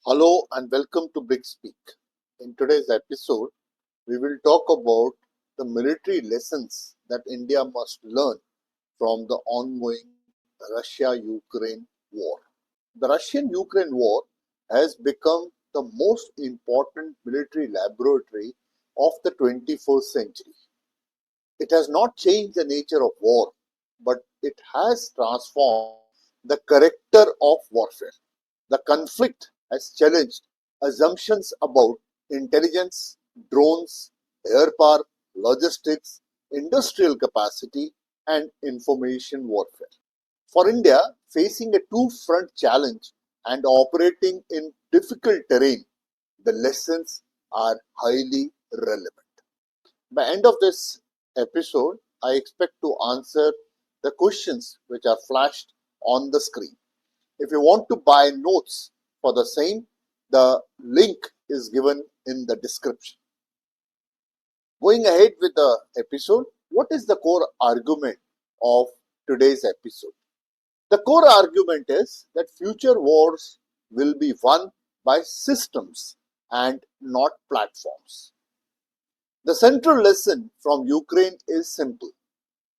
Hello and welcome to BrigsSpeak. In today's episode, we will talk about the military lessons that India must learn from the ongoing Russia-Ukraine war. The Russian-Ukraine war has become the most important military laboratory of the 21st century. It has not changed the nature of war, but it has transformed the character of warfare. The conflict has challenged assumptions about intelligence, drones, air power, logistics, industrial capacity, and information warfare. For India, facing a two-front challenge and operating in difficult terrain, the lessons are highly relevant. By end of this episode, I expect to answer the questions which are flashed on the screen. If you want to buy notes for the same, the link is given in the description. Going ahead with the episode, what is the core argument of today's episode? The core argument is that future wars will be won by systems and not platforms. The central lesson from Ukraine is simple.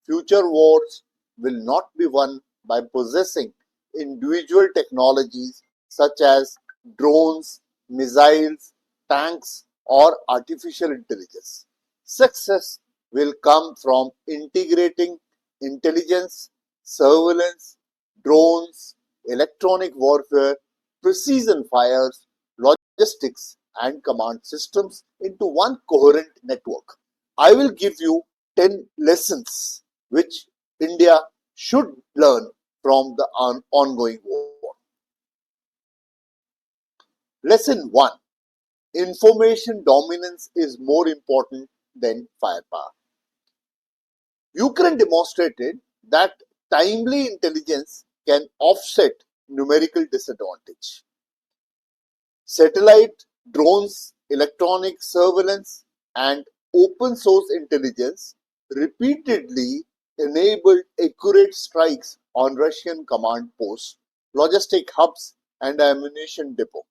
Future wars will not be won by possessing individual technologies such as drones, missiles, tanks, or artificial intelligence. Success will come from integrating intelligence, surveillance, drones, electronic warfare, precision fires, logistics, and command systems into one coherent network. I will give you 10 lessons which India should learn from the ongoing war. Lesson 1. Information dominance is more important than firepower. Ukraine demonstrated that timely intelligence can offset numerical disadvantage. Satellite, drones, electronic surveillance, and open source intelligence repeatedly enabled accurate strikes on Russian command posts, logistic hubs, and ammunition depot.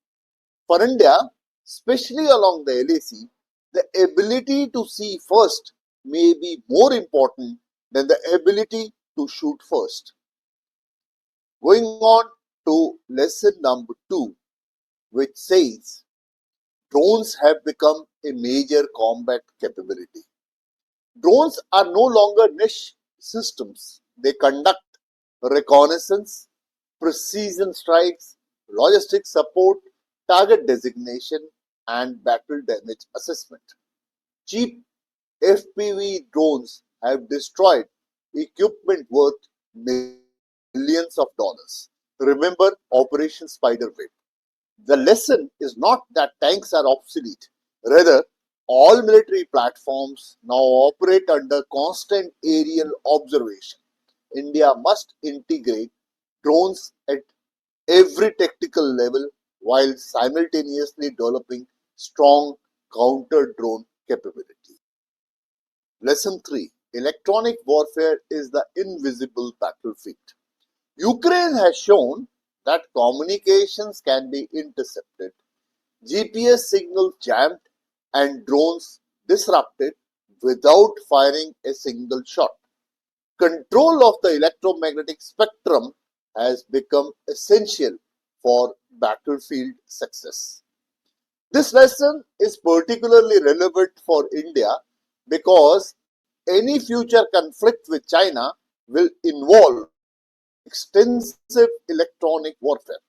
For India, especially along the LAC, the ability to see first may be more important than the ability to shoot first. Going on to lesson number 2, which says drones have become a major combat capability. Drones are no longer niche systems. They conduct reconnaissance, precision strikes, logistic support, target designation, and battle damage assessment. Cheap FPV drones have destroyed equipment worth millions of dollars. Remember Operation Spiderweb. The lesson is not that tanks are obsolete. Rather, all military platforms now operate under constant aerial observation. India must integrate drones at every tactical level while simultaneously developing strong counter-drone capability. Lesson 3. Electronic warfare is the invisible battlefield. Ukraine has shown that communications can be intercepted, GPS signals jammed, and drones disrupted without firing a single shot. Control of the electromagnetic spectrum has become essential for battlefield success. This lesson is particularly relevant for India because any future conflict with China will involve extensive electronic warfare.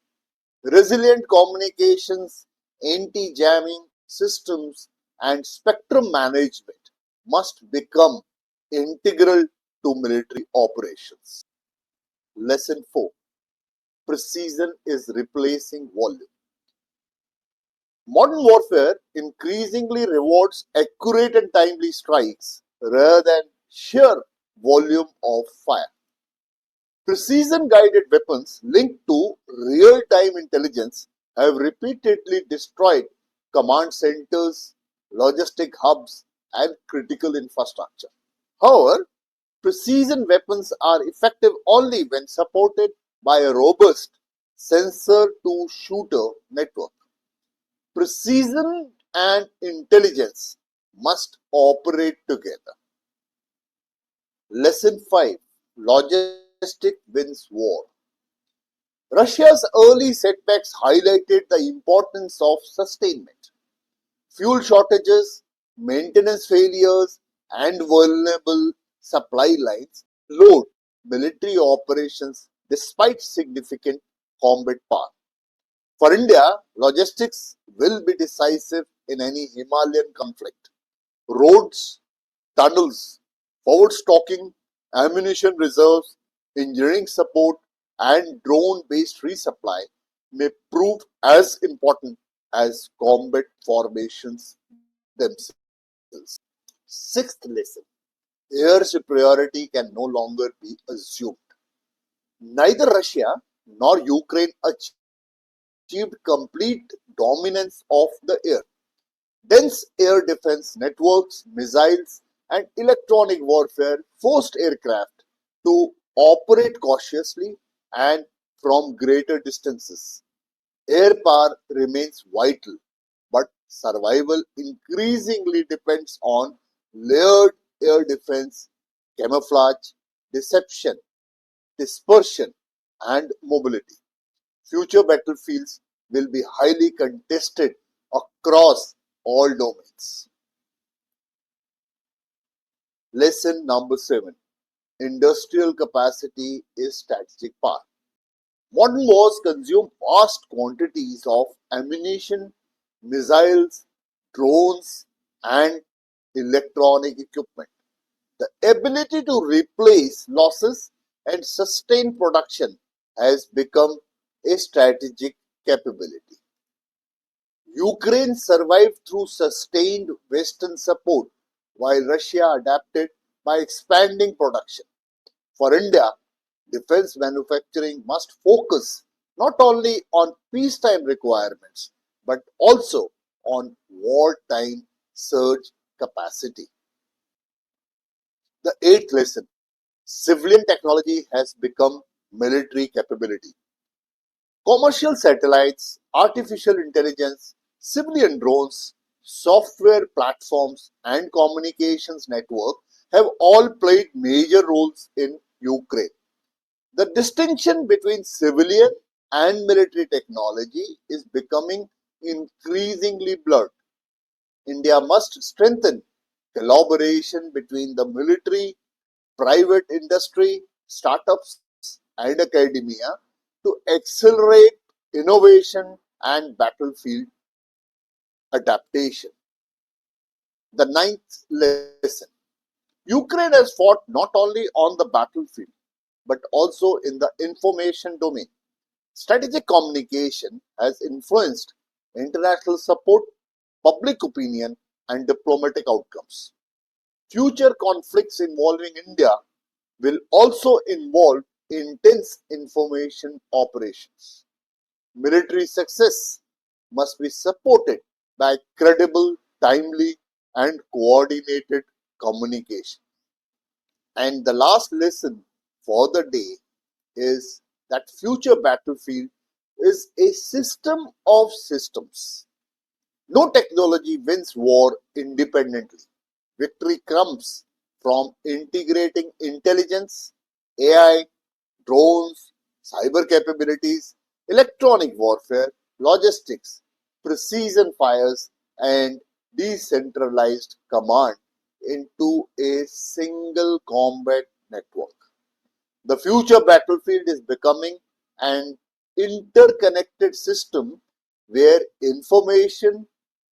Resilient communications, anti-jamming systems, and spectrum management must become integral to military operations. Lesson 4. Precision is replacing volume. Modern warfare increasingly rewards accurate and timely strikes rather than sheer volume of fire. Precision-guided weapons linked to real-time intelligence have repeatedly destroyed command centers, logistic hubs, and critical infrastructure. However, precision weapons are effective only when supported by a robust sensor-to-shooter network. precision and intelligence must operate together. Lesson 5: Logistic wins war. Russia's early setbacks highlighted the importance of sustainment. Fuel shortages, maintenance failures, and vulnerable supply lines slowed military operations despite significant combat power. For India, logistics will be decisive in any Himalayan conflict. Roads, tunnels, forward stocking, ammunition reserves, engineering support, and drone based resupply may prove as important as combat formations themselves. Sixth lesson: air superiority can no longer be assumed. Neither Russia nor Ukraine achieved complete dominance of the air. Dense air defense networks, missiles, and electronic warfare forced aircraft to operate cautiously and from greater distances. Air power remains vital, but survival increasingly depends on layered air defense, camouflage, deception, dispersion, and mobility. Future battlefields will be highly contested across all domains. Lesson number 7: Industrial capacity is strategic power. Modern wars consume vast quantities of ammunition, missiles, drones, and electronic equipment. The ability to replace losses and sustain production has become a strategic capability. Ukraine survived through sustained Western support, while Russia adapted by expanding production. For India, defense manufacturing must focus not only on peacetime requirements but also on wartime surge capacity. The eighth lesson: civilian technology has become military capability. Commercial satellites, artificial intelligence, civilian drones, software platforms, and communications network have all played major roles in Ukraine. The distinction between civilian and military technology is becoming increasingly blurred. India must strengthen collaboration between the military, private industry, startups, and academia to accelerate innovation and battlefield adaptation. The ninth lesson: Ukraine has fought not only on the battlefield but also in the information domain. Strategic communication has influenced international support, public opinion, and diplomatic outcomes. Future conflicts involving India will also involve intense information operations. Military success must be supported by credible, timely, and coordinated communication. And the last lesson for the day is that future battlefield is a system of systems. No technology wins war independently. Victory comes from integrating intelligence, AI, drones, cyber capabilities, electronic warfare, logistics, precision fires, and decentralized command into a single combat network. The future battlefield is becoming an interconnected system where information,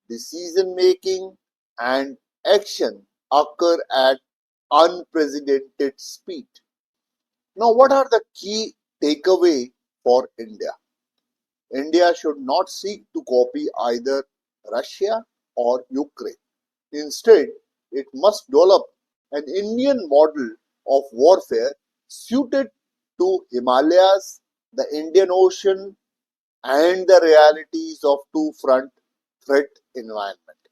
decision making, and action occur at unprecedented speed. Now, what are the key takeaway for India? India should not seek to copy either Russia or Ukraine. Instead, it must develop an Indian model of warfare suited to Himalayas, the Indian Ocean, and the realities of two-front threat environment.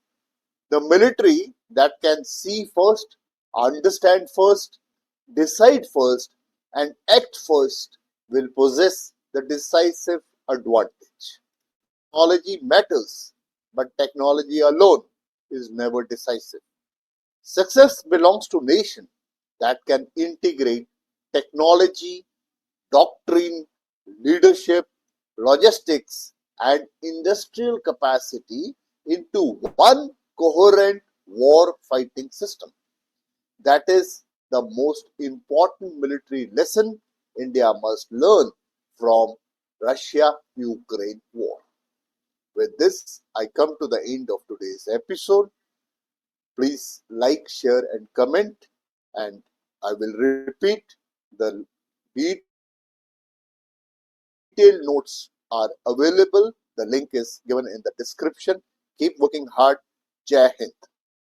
The military that can see first, understand first, decide first, and act first will possess the decisive advantage. Technology matters, but technology alone is never decisive. Success belongs to nations that can integrate technology, doctrine, leadership, logistics, and industrial capacity into one coherent war fighting system. That is the most important military lesson India must learn from Russia Ukraine war. With this, I come to the end of today's episode. Please like, share, and comment. And I will repeat, the detailed notes are available. The link is given in the description. Keep working hard. Jai Hind.